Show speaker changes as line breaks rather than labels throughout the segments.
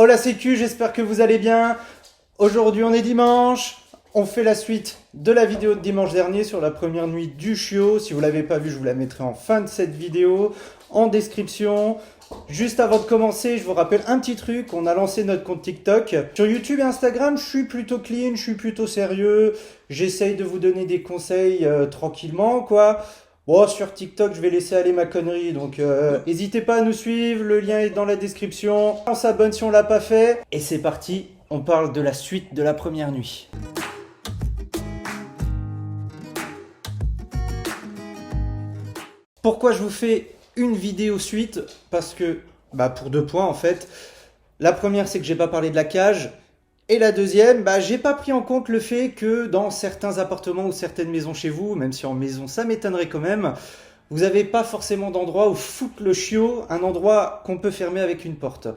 Oh la sécu, j'espère que vous allez bien. Aujourd'hui on est dimanche. On fait la suite de la vidéo de dimanche dernier sur la première nuit du chiot. Si vous ne l'avez pas vue, je vous la mettrai en fin de cette vidéo, en description. Juste avant de commencer, je vous rappelle un petit truc. On a lancé notre compte TikTok. Sur YouTube et Instagram, je suis plutôt clean, je suis plutôt sérieux. J'essaye de vous donner des conseils tranquillement, quoi. Bon, sur TikTok, je vais laisser aller ma connerie, donc n'hésitez pas à nous suivre, le lien est dans la description. On s'abonne si on l'a pas fait. Et c'est parti, on parle de la suite de la première nuit. Pourquoi je vous fais une vidéo suite? Parce que, pour deux points en fait. La première, c'est que j'ai pas parlé de la cage. Et la deuxième, j'ai pas pris en compte le fait que dans certains appartements ou certaines maisons chez vous, même si en maison ça m'étonnerait quand même, vous n'avez pas forcément d'endroit où foutre le chiot, un endroit qu'on peut fermer avec une porte.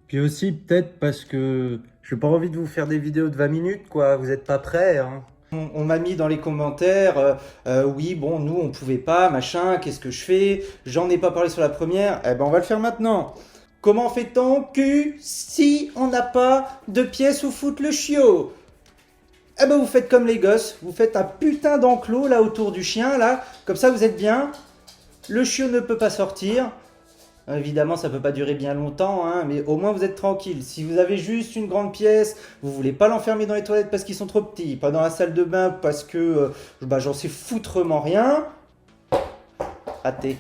Puis aussi peut-être parce que j'ai pas envie de vous faire des vidéos de 20 minutes, quoi, vous n'êtes pas prêts, hein. On m'a mis dans les commentaires, oui, bon, nous on pouvait pas, machin, qu'est-ce que je fais? J'en ai pas parlé sur la première, eh ben on va le faire maintenant. Comment fait-on si on n'a pas de pièce où foutre le chiot? Eh ben vous faites comme les gosses, vous faites un putain d'enclos là autour du chien, là, comme ça vous êtes bien. Le chiot ne peut pas sortir. Évidemment, ça peut pas durer bien longtemps, hein, mais au moins vous êtes tranquille. Si vous avez juste une grande pièce, vous voulez pas l'enfermer dans les toilettes parce qu'ils sont trop petits, pas dans la salle de bain parce que j'en sais foutrement rien. Raté.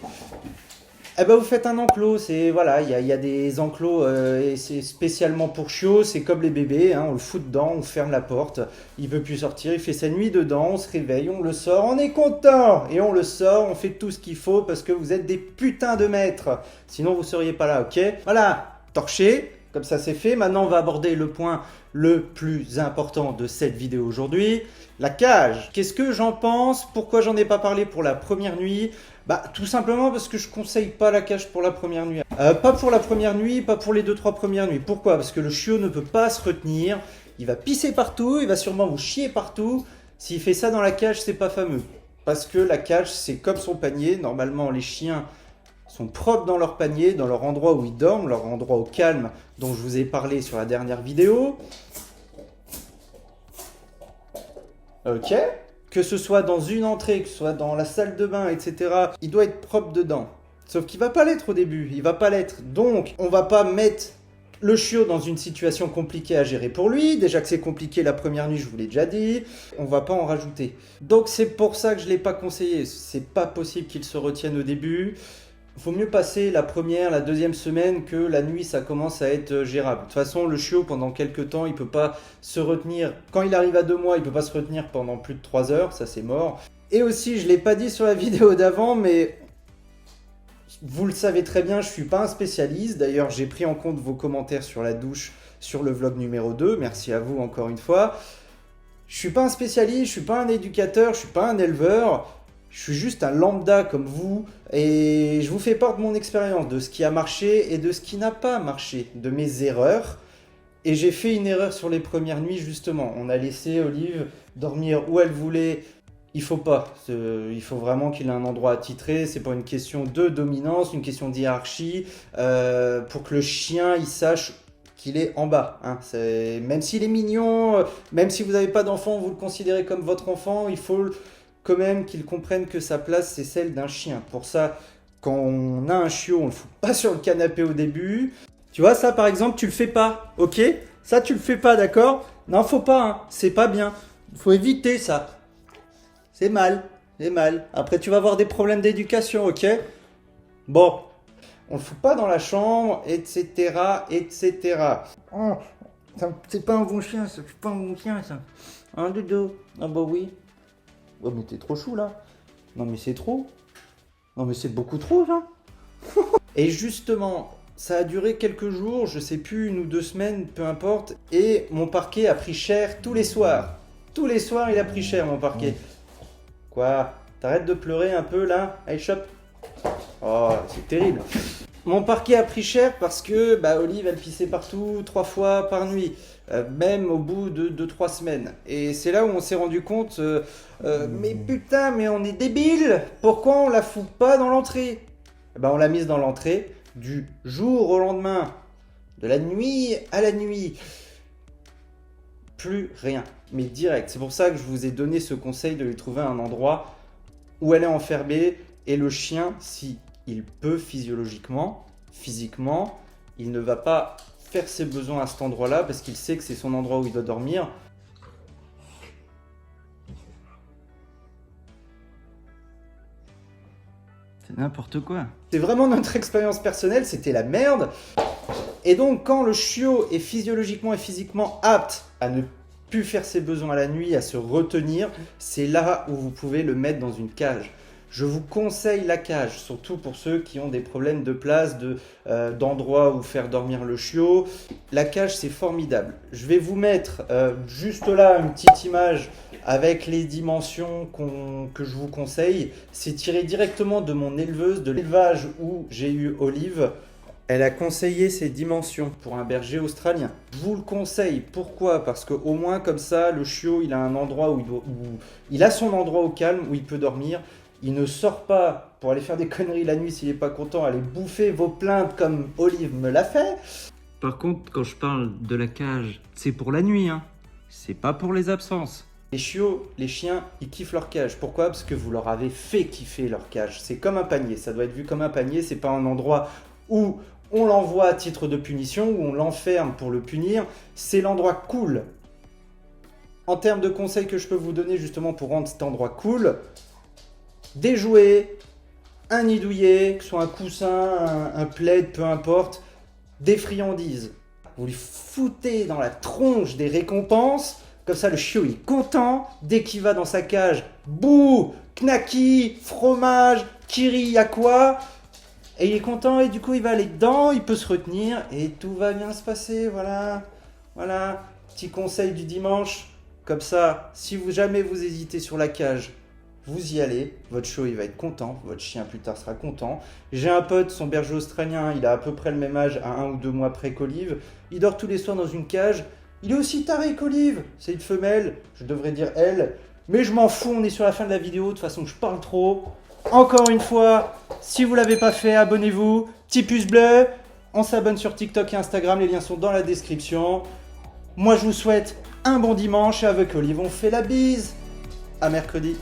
Eh ben vous faites un enclos, c'est voilà, il y a des enclos et c'est spécialement pour chiots, c'est comme les bébés, hein, on le fout dedans, on ferme la porte, il veut plus sortir, il fait sa nuit dedans, on se réveille, on le sort, on est content et on le sort, on fait tout ce qu'il faut parce que vous êtes des putains de maîtres, sinon vous seriez pas là, ok? Voilà, torché, comme ça c'est fait. Maintenant on va aborder le point le plus important de cette vidéo aujourd'hui, la cage. Qu'est-ce que j'en pense? Pourquoi j'en ai pas parlé pour la première nuit? Tout simplement parce que je conseille pas la cage pour la première nuit. Pas pour la première nuit, pas pour les 2-3 premières nuits. Pourquoi? Parce que le chiot ne peut pas se retenir. Il va pisser partout, il va sûrement vous chier partout. S'il fait ça dans la cage, c'est pas fameux. Parce que la cage, c'est comme son panier. Normalement, les chiens sont propres dans leur panier, dans leur endroit où ils dorment, leur endroit au calme dont je vous ai parlé sur la dernière vidéo. Ok? Que ce soit dans une entrée, que ce soit dans la salle de bain, etc., il doit être propre dedans. Sauf qu'il va pas l'être au début, il va pas l'être. Donc, on va pas mettre le chiot dans une situation compliquée à gérer pour lui. Déjà que c'est compliqué la première nuit, je vous l'ai déjà dit. On va pas en rajouter. Donc, c'est pour ça que je l'ai pas conseillé. C'est pas possible qu'il se retienne au début. Faut mieux passer la première, la deuxième semaine que la nuit ça commence à être gérable. De toute façon, le chiot pendant quelques temps, il peut pas se retenir. Quand il arrive à 2 mois, il peut pas se retenir pendant plus de 3 heures, ça c'est mort. Et aussi, je l'ai pas dit sur la vidéo d'avant, mais vous le savez très bien, je suis pas un spécialiste. D'ailleurs, j'ai pris en compte vos commentaires sur la douche, sur le vlog numéro 2. Merci à vous encore une fois. Je suis pas un spécialiste, je suis pas un éducateur, je suis pas un éleveur. Je suis juste un lambda comme vous et je vous fais part de mon expérience, de ce qui a marché et de ce qui n'a pas marché, de mes erreurs. Et j'ai fait une erreur sur les premières nuits justement. On a laissé Olive dormir où elle voulait. Il faut pas. Il faut vraiment qu'il ait un endroit attitré. C'est pas une question de dominance, une question d'hiérarchie. Pour que le chien il sache qu'il est en bas. Hein. Même s'il est mignon, même si vous n'avez pas d'enfant, vous le considérez comme votre enfant, il faut quand même qu'il comprenne que sa place c'est celle d'un chien. Pour ça, quand on a un chiot, on le fout pas sur le canapé au début. Tu vois, ça par exemple, tu le fais pas, ok? Ça, tu le fais pas, d'accord? Non, faut pas, hein. C'est pas bien. Faut éviter ça. C'est mal, c'est mal. Après, tu vas avoir des problèmes d'éducation, ok? Bon, on le fout pas dans la chambre, etc., etc. Oh, c'est pas un bon chien, ça. C'est pas un bon chien, ça. Un dodo. Ah bah oui. Oh mais t'es trop chou là. Non mais c'est trop. Non mais c'est beaucoup trop là. Et justement, ça a duré quelques jours, je sais plus, 1 ou 2 semaines, peu importe. Et mon parquet a pris cher tous les soirs. Tous les soirs il a pris cher mon parquet. Quoi? T'arrêtes de pleurer un peu là? Allez chope. Oh c'est terrible. Mon parquet a pris cher parce que Olive elle pissait partout 3 fois par nuit, même au bout de 2-3 semaines. Et c'est là où on s'est rendu compte, mais putain, mais on est débile. Pourquoi on la fout pas dans l'entrée? On l'a mise dans l'entrée du jour au lendemain. De la nuit à la nuit. Plus rien, mais direct. C'est pour ça que je vous ai donné ce conseil de lui trouver un endroit où elle est enfermée. Et le chien, si il peut physiquement, il ne va pas faire ses besoins à cet endroit-là parce qu'il sait que c'est son endroit où il doit dormir. C'est n'importe quoi. C'est vraiment notre expérience personnelle, c'était la merde. Et donc, quand le chiot est physiologiquement et physiquement apte à ne plus faire ses besoins à la nuit, à se retenir, c'est là où vous pouvez le mettre dans une cage. Je vous conseille la cage, surtout pour ceux qui ont des problèmes de place, d'endroit où faire dormir le chiot. La cage, c'est formidable. Je vais vous mettre juste là une petite image avec les dimensions que je vous conseille. C'est tiré directement de mon éleveuse, de l'élevage où j'ai eu Olive. Elle a conseillé ces dimensions pour un berger australien. Je vous le conseille. Pourquoi? Parce qu'au moins comme ça, le chiot, il a un endroit où il a son endroit au calme où il peut dormir. Il ne sort pas pour aller faire des conneries la nuit s'il n'est pas content, aller bouffer vos plaintes comme Olive me l'a fait. Par contre, quand je parle de la cage, c'est pour la nuit, hein. C'est pas pour les absences. Les chiots, les chiens, ils kiffent leur cage. Pourquoi? Parce que vous leur avez fait kiffer leur cage. C'est comme un panier, ça doit être vu comme un panier. C'est pas un endroit où on l'envoie à titre de punition, où on l'enferme pour le punir. C'est l'endroit cool. En termes de conseils que je peux vous donner justement pour rendre cet endroit cool, des jouets, un nid douillet, que ce soit un coussin, un plaid, peu importe, des friandises. Vous lui foutez dans la tronche des récompenses, comme ça le chiot il est content, dès qu'il va dans sa cage, bouh, knacky, fromage, kiri, y a quoi? Et il est content et du coup il va aller dedans, il peut se retenir et tout va bien se passer, voilà. Voilà, petit conseil du dimanche, comme ça, si jamais vous hésitez sur la cage, vous y allez, votre chiot il va être content, votre chien plus tard sera content. J'ai un pote, son berger australien, il a à peu près le même âge, à 1 ou 2 mois près qu'Olive. Il dort tous les soirs dans une cage, il est aussi taré qu'Olive. C'est une femelle, je devrais dire elle, mais je m'en fous, on est sur la fin de la vidéo, de toute façon je parle trop. Encore une fois, si vous ne l'avez pas fait, abonnez-vous, petit pouce bleu, on s'abonne sur TikTok et Instagram, les liens sont dans la description. Moi je vous souhaite un bon dimanche et avec Olive on fait la bise. À mercredi.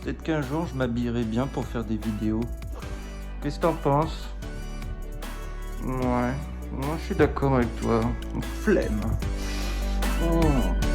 Peut-être qu'un jour je m'habillerai bien pour faire des vidéos. Qu'est-ce que t'en penses? Ouais, moi je suis d'accord avec toi. Flemme. Oh.